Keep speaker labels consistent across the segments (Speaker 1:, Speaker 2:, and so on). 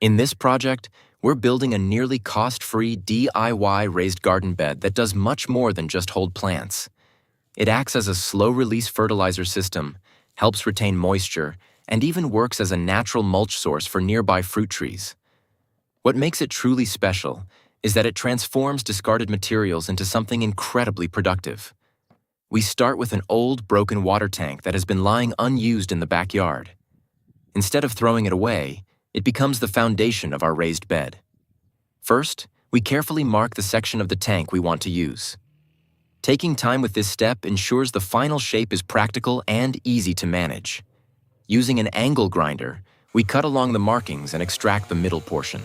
Speaker 1: In this project, we're building a nearly cost-free DIY raised garden bed that does much more than just hold plants. It acts as a slow-release fertilizer system, helps retain moisture, and even works as a natural mulch source for nearby fruit trees. What makes it truly special is that it transforms discarded materials into something incredibly productive. We start with an old, broken water tank that has been lying unused in the backyard. Instead of throwing it away, it becomes the foundation of our raised bed. First, we carefully mark the section of the tank we want to use. Taking time with this step ensures the final shape is practical and easy to manage. Using an angle grinder, we cut along the markings and extract the middle portion.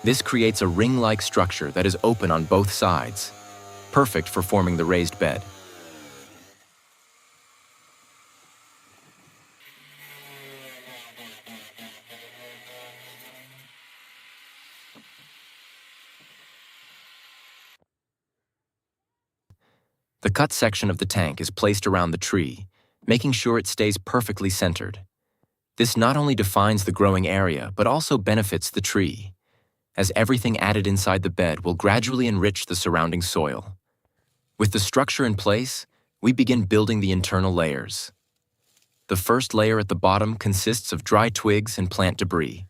Speaker 1: This creates a ring-like structure that is open on both sides, perfect for forming the raised bed. The cut section of the tank is placed around the tree, making sure it stays perfectly centered. This not only defines the growing area, but also benefits the tree, as everything added inside the bed will gradually enrich the surrounding soil. With the structure in place, we begin building the internal layers. The first layer at the bottom consists of dry twigs and plant debris.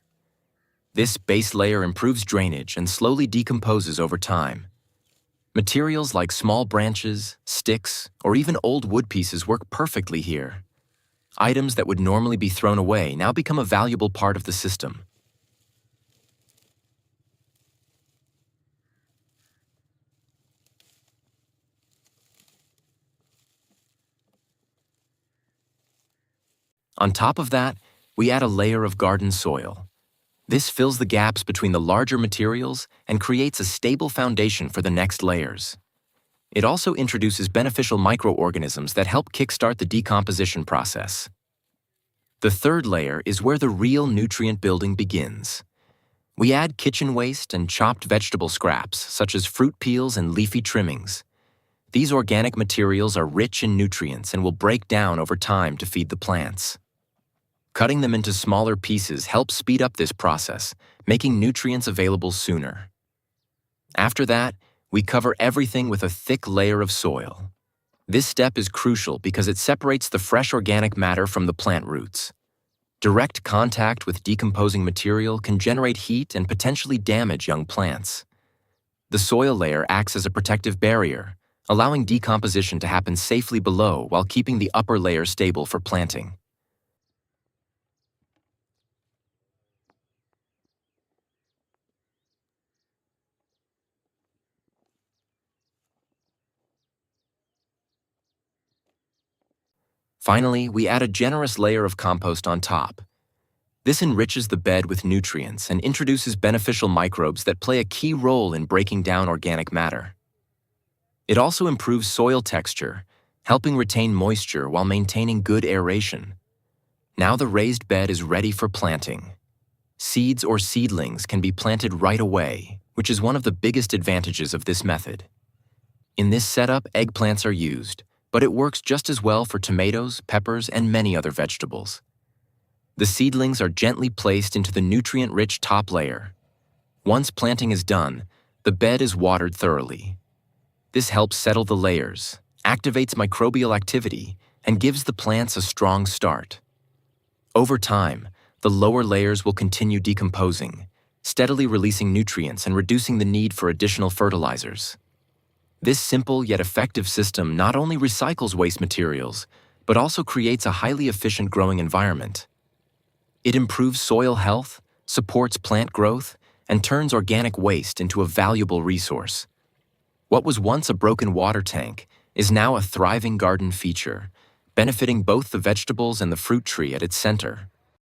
Speaker 1: This base layer improves drainage and slowly decomposes over time. Materials like small branches, sticks, or even old wood pieces work perfectly here. Items that would normally be thrown away now become a valuable part of the system. On top of that, we add a layer of garden soil. This fills the gaps between the larger materials and creates a stable foundation for the next layers. It also introduces beneficial microorganisms that help kickstart the decomposition process. The third layer is where the real nutrient building begins. We add kitchen waste and chopped vegetable scraps, such as fruit peels and leafy trimmings. These organic materials are rich in nutrients and will break down over time to feed the plants. Cutting them into smaller pieces helps speed up this process, making nutrients available sooner. After that, we cover everything with a thick layer of soil. This step is crucial because it separates the fresh organic matter from the plant roots. Direct contact with decomposing material can generate heat and potentially damage young plants. The soil layer acts as a protective barrier, allowing decomposition to happen safely below while keeping the upper layer stable for planting. Finally, we add a generous layer of compost on top. This enriches the bed with nutrients and introduces beneficial microbes that play a key role in breaking down organic matter. It also improves soil texture, helping retain moisture while maintaining good aeration. Now the raised bed is ready for planting. Seeds or seedlings can be planted right away, which is one of the biggest advantages of this method. In this setup, eggplants are used, but it works just as well for tomatoes, peppers, and many other vegetables. The seedlings are gently placed into the nutrient-rich top layer. Once planting is done, the bed is watered thoroughly. This helps settle the layers, activates microbial activity, and gives the plants a strong start. Over time, the lower layers will continue decomposing, steadily releasing nutrients and reducing the need for additional fertilizers. This simple yet effective system not only recycles waste materials, but also creates a highly efficient growing environment. It improves soil health, supports plant growth, and turns organic waste into a valuable resource. What was once a broken water tank is now a thriving garden feature, benefiting both the vegetables and the fruit tree at its center.